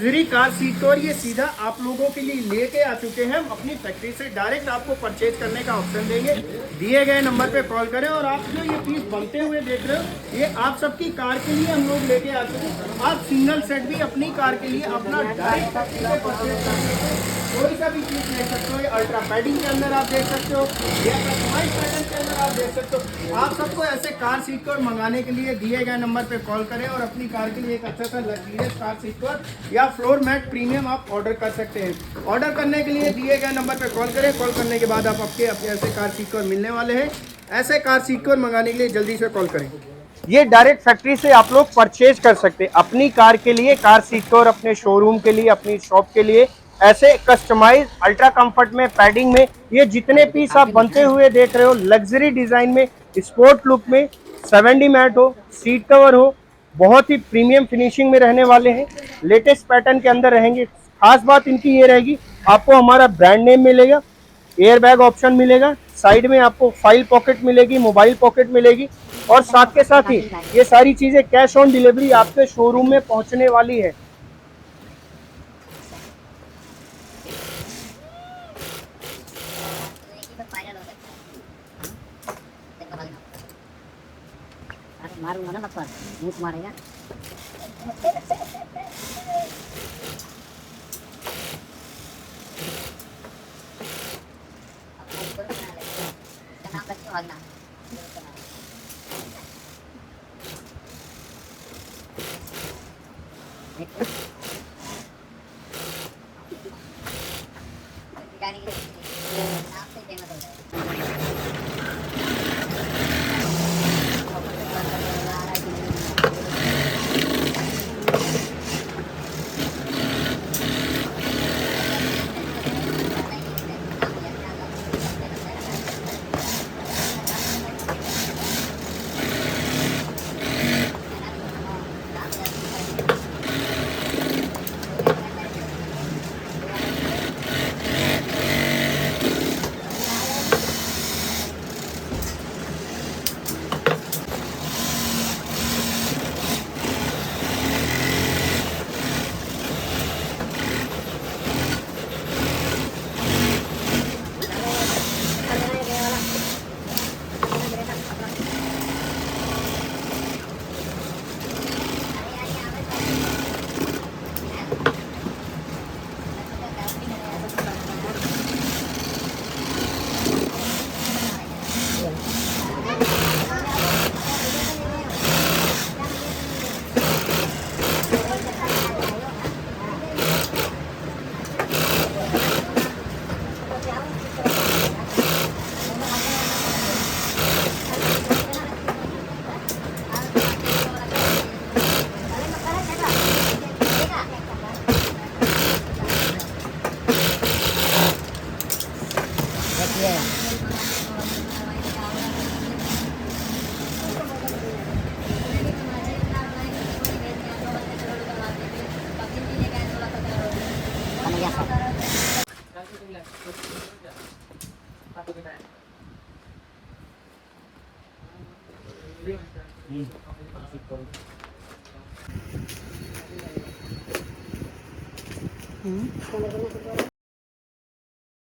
Luxury car seat को, और ये सीधा आप लोगों के लिए लेके आ चुके हैं हम अपनी फैक्ट्री से। डायरेक्ट आपको परचेज करने का ऑप्शन देंगे। दिए गए नंबर पे कॉल करें, और आप जो ये पीस बनते हुए देख रहे हो, ये आप सबकी कार के लिए हम लोग लेके आ चुके हैं। आप सिंगल सेट भी अपनी कार के लिए अपना डायरेक्ट फैक्ट्री से परचेज कर सकते हो। कोई सा भी चीज देख सकते हो। ये अल्ट्रा पैडिंग के अंदर आप देख सकते हो, या कस्टमाइज पैटर्न के अंदर आप देख सकते हो। आप सबको ऐसे कार सीट कवर मंगाने के लिए दिए गए नंबर पे कॉल करें, और अपनी कार के लिए एक अच्छा सा लग्जरियस कार सीट कवर या फ्लोर मैट प्रीमियम आप ऑर्डर कर सकते हैं। ऑर्डर करने के लिए दिए गए नंबर पे कॉल करें। कॉल करने के बाद आप आपके ऐसे कार सीट कवर मिलने वाले हैं। ऐसे कार सीट कवर मंगाने के लिए जल्दी से कॉल करें। ये डायरेक्ट फैक्ट्री से आप लोग परचेज कर सकते हैं अपनी कार के लिए कार सीट कवर, अपने शोरूम के लिए, अपनी शॉप के लिए। ऐसे कस्टमाइज अल्ट्रा कंफर्ट में, पैडिंग में, ये जितने पीस आप बनते हुए देख रहे हो, लग्जरी डिजाइन में, स्पोर्ट लुक में, 7D मैट हो, सीट कवर हो, बहुत ही प्रीमियम फिनिशिंग में रहने वाले हैं। लेटेस्ट पैटर्न के अंदर रहेंगे। खास बात इनकी ये रहेगी, आपको हमारा ब्रांड नेम मिलेगा, एयर बैग ऑप्शन मिलेगा, साइड में आपको फाइल पॉकेट मिलेगी, मोबाइल पॉकेट मिलेगी, और साथ के साथ ही ये सारी चीजें कैश ऑन डिलीवरी आपके शोरूम में पहुंचने वाली है। मारूंगा ना मत मुंह मारेगा।